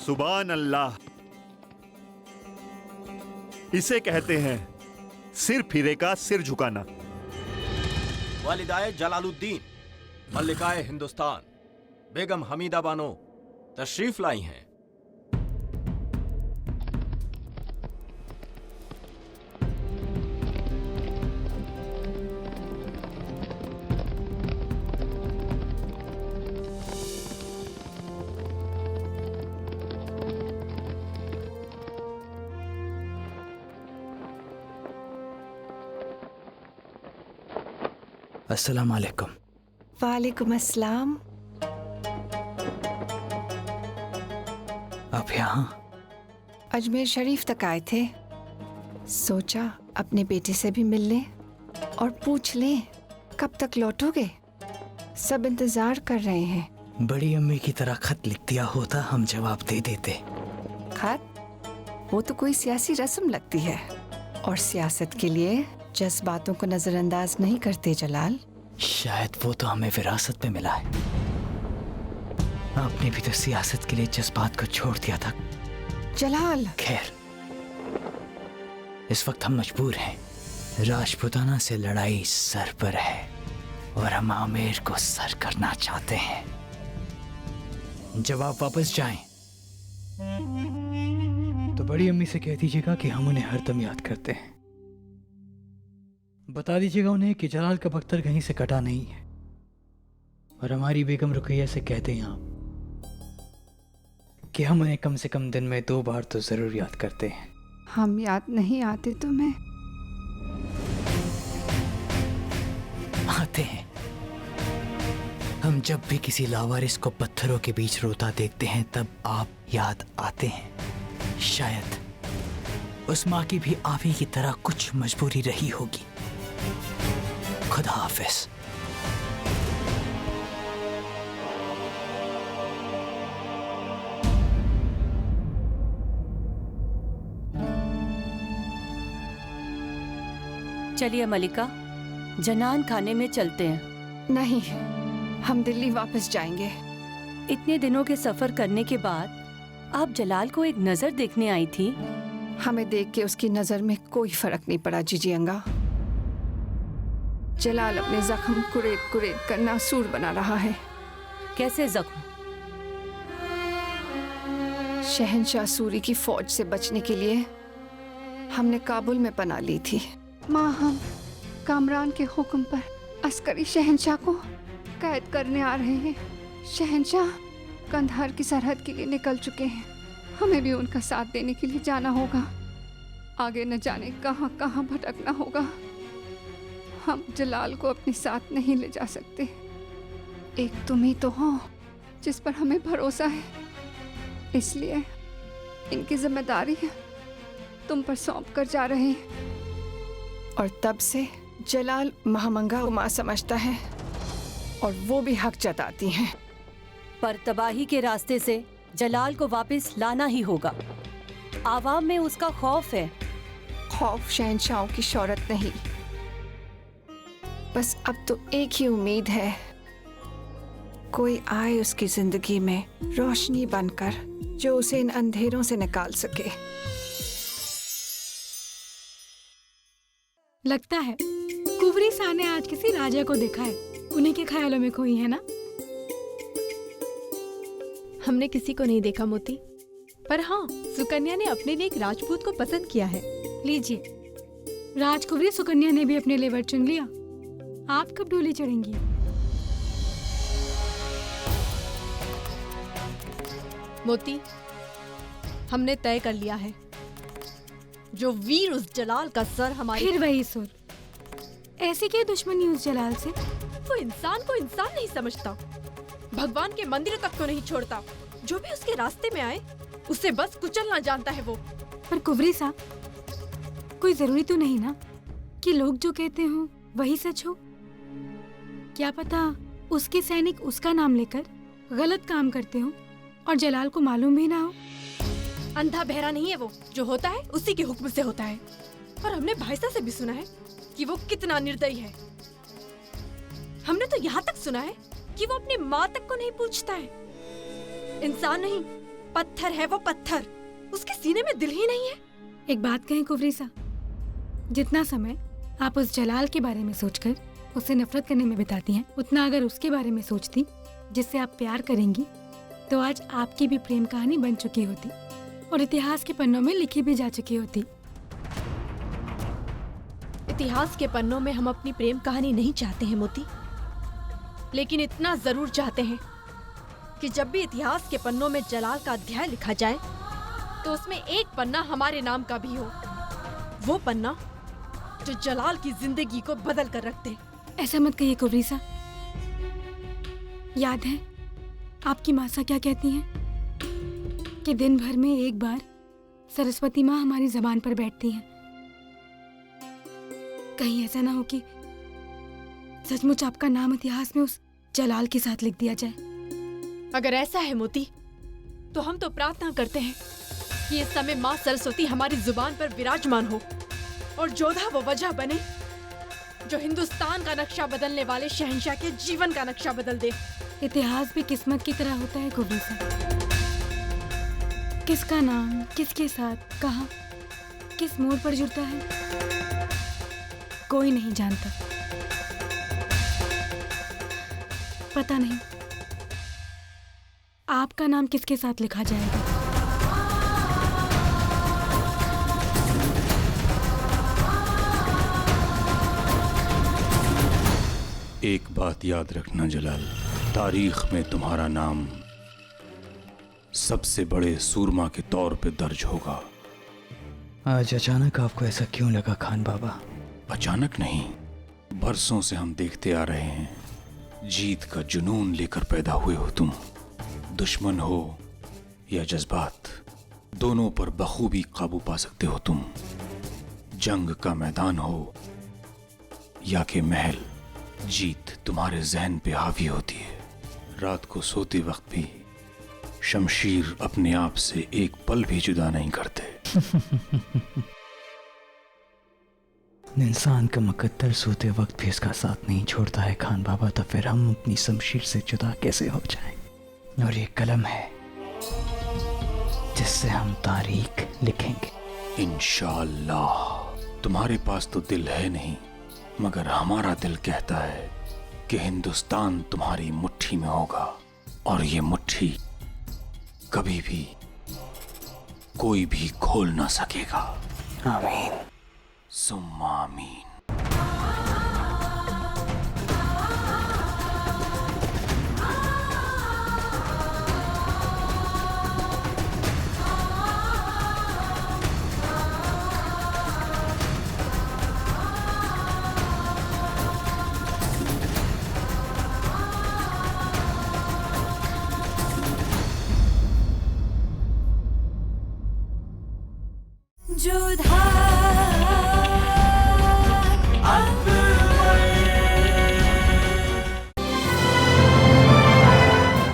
सुभान अल्लाह। इसे कहते हैं सिर फिरे का सिर झुकाना। वालिदाए जलालुद्दीन मल्लिकाए हिंदुस्तान बेगम हमीदा बानो तशरीफ लाई हैं। अस्सलाम वालेकुम। वालेकुम अस्सलाम। आप यहाँ? अजमेर शरीफ तक आए थे, सोचा अपने बेटे से भी मिल लें और पूछ लें कब तक लौटोगे। सब इंतजार कर रहे हैं। बड़ी अम्मी की तरह खत लिख दिया होता, हम जवाब दे देते। खत? वो तो कोई सियासी रस्म लगती है, और सियासत के लिए जज्बातों को नजरअंदाज नहीं करते जलाल। शायद वो तो हमें विरासत में मिला है। आपने भी तो सियासत के लिए जज्बात को छोड़ दिया था। जलाल, खैर, इस वक्त हम मजबूर हैं। राजपूताना से लड़ाई सर पर है और हम आमेर को सर करना चाहते हैं। जब आप वापस जाएं तो बड़ी अम्मी से कह दीजिएगा कि हम उन्हें हरदम याद करते हैं। बता दीजिएगा उन्हें कि जलाल का बख्तर कहीं से कटा नहीं है, और हमारी बेगम रुकैया से कहते हैं आप कि हम उन्हें कम से कम दिन में 2 बार तो जरूर याद करते हैं। हम याद नहीं आते तुम्हें? आते हैं। हम जब भी किसी लावारिस को पत्थरों के बीच रोता देखते हैं तब आप याद आते हैं। शायद उस माँ की भी आप ही की तरह कुछ मजबूरी रही होगी। खुदा हाफिज। चलिए मलिका, जनान खाने में चलते हैं। नहीं, हम दिल्ली वापस जाएंगे। इतने दिनों के सफर करने के बाद आप जलाल को एक नजर देखने आई थी। हमें देख के उसकी नजर में कोई फर्क नहीं पड़ा जीजी अंगा। जलाल अपने जख्म कुरेद कुरेद कर नासूर बना रहा है। कैसे जख्म? शहंशाह सूरी की फौज से बचने के लिए हमने काबुल में पनाह ली थी। माँ, हम कामरान के हुक्म पर अस्करी शहंशाह को कैद करने आ रहे हैं। शहंशाह कंधार की सरहद के लिए निकल चुके हैं। हमें भी उनका साथ देने के लिए जाना होगा। आगे न जाने कहाँ कहाँ भटकना होगा। हम जलाल को अपने साथ नहीं ले जा सकते। एक तुम ही तो हो जिस पर हमें भरोसा है, इसलिए इनकी जिम्मेदारी है तुम पर सौंप कर जा रहे हैं। और तब से जलाल महामंगा को मां समझता है और वो भी हक जताती हैं। पर तबाही के रास्ते से जलाल को वापस लाना ही होगा। आवाम में उसका खौफ है। खौफ शहंशाहों की शौहरत नहीं, बस अब तो एक ही उम्मीद है, कोई आए उसकी जिंदगी में रोशनी बनकर जो उसे इन अंधेरों से निकाल सके। लगता है कुंवरी शाह ने आज किसी राजा को देखा है, उन्हीं के ख्यालों में खोई है ना? हमने किसी को नहीं देखा मोती, पर हाँ, सुकन्या ने अपने लिए एक राजपूत को पसंद किया है। लीजिए, राजकुंवरी सुकन्या ने भी अपने लिए वर चुन लिया। आप कब डोली चढ़ेंगी? मोती, हमने तय कर लिया है, जो वीर उस जलाल का सर हमारे। फिर वही सुर। ऐसी क्या दुश्मनी उस जलाल से? वो इंसान को इंसान नहीं समझता, भगवान के मंदिर तक को नहीं छोड़ता। जो भी उसके रास्ते में आए उसे बस कुचलना जानता है वो। पर कुंवरी साहब, कोई जरूरी तो नहीं ना कि लोग जो कहते हो वही सच हो। क्या पता उसके सैनिक उसका नाम लेकर गलत काम करते हो और जलाल को मालूम भी ना हो। अंधा बहरा नहीं है वो, जो होता है उसी के हुक्म से होता है। और हमने भाईसा से भी सुना है कि वो कितना निर्दयी है। हमने तो यहाँ तक सुना है कि वो अपनी माँ तक को नहीं पूछता है। इंसान नहीं, पत्थर है वो, पत्थर। उसके सीने में दिल ही नहीं है। एक बात कहें कुफरीसा, जितना समय आप उस जलाल के बारे में सोचकर उससे नफरत करने में बिताती हैं, उतना अगर उसके बारे में सोचती जिससे आप प्यार करेंगी, तो आज आपकी भी प्रेम कहानी बन चुकी होती और इतिहास के पन्नों में लिखी भी जा चुकी होती। इतिहास के पन्नों में हम अपनी प्रेम कहानी नहीं चाहते हैं मोती, लेकिन इतना जरूर चाहते हैं कि जब भी इतिहास के पन्नों में जलाल का अध्याय लिखा जाए तो उसमें एक पन्ना हमारे नाम का भी हो, वो पन्ना जो जलाल की जिंदगी को बदल कर रख दे। ऐसा मत कहिए कुफरीसा। याद है आपकी मासा क्या कहती हैं कि दिन भर में एक बार सरस्वती माँ हमारी जबान पर बैठती हैं। कहीं ऐसा ना हो कि सचमुच आपका नाम इतिहास में उस जलाल के साथ लिख दिया जाए। अगर ऐसा है मोती, तो हम तो प्रार्थना करते हैं कि इस समय माँ सरस्वती हमारी जुबान पर विराजमान हो और जोधा वो वजह बने जो हिंदुस्तान का नक्शा बदलने वाले शहंशाह के जीवन का नक्शा बदल दे। इतिहास भी किस्मत की तरह होता है कुफरीसा। किसका नाम किसके साथ कहाँ किस मोड़ पर जुड़ता है, कोई नहीं जानता। पता नहीं आपका नाम किसके साथ लिखा जाएगा। एक बात याद रखना जलाल, तारीख में तुम्हारा नाम सबसे बड़े सूरमा के तौर पे दर्ज होगा। आज अचानक आपको ऐसा क्यों लगा खान बाबा? अचानक नहीं, बरसों से हम देखते आ रहे हैं। जीत का जुनून लेकर पैदा हुए हो तुम। दुश्मन हो या जज्बात, दोनों पर बखूबी काबू पा सकते हो तुम। जंग का मैदान हो या के महल, जीत तुम्हारे जहन पे हावी होती है। रात को सोते वक्त भी शमशीर अपने आप से एक पल भी जुदा नहीं करते। इंसान का मुकद्दर सोते वक्त भी इसका साथ नहीं छोड़ता है खान बाबा, तो फिर हम अपनी शमशीर से जुदा कैसे हो जाएं? और ये कलम है जिससे हम तारीख लिखेंगे इंशाअल्लाह। तुम्हारे पास तो दिल है नहीं, मगर हमारा दिल कहता है कि हिंदुस्तान तुम्हारी मुट्ठी में होगा, और ये मुट्ठी कभी भी कोई भी खोल ना सकेगा। आमीन सुम्मा आमीन।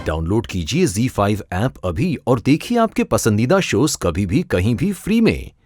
डाउनलोड कीजिए ZEE5 ऐप अभी और देखिए आपके पसंदीदा शोज कभी भी कहीं भी फ्री में।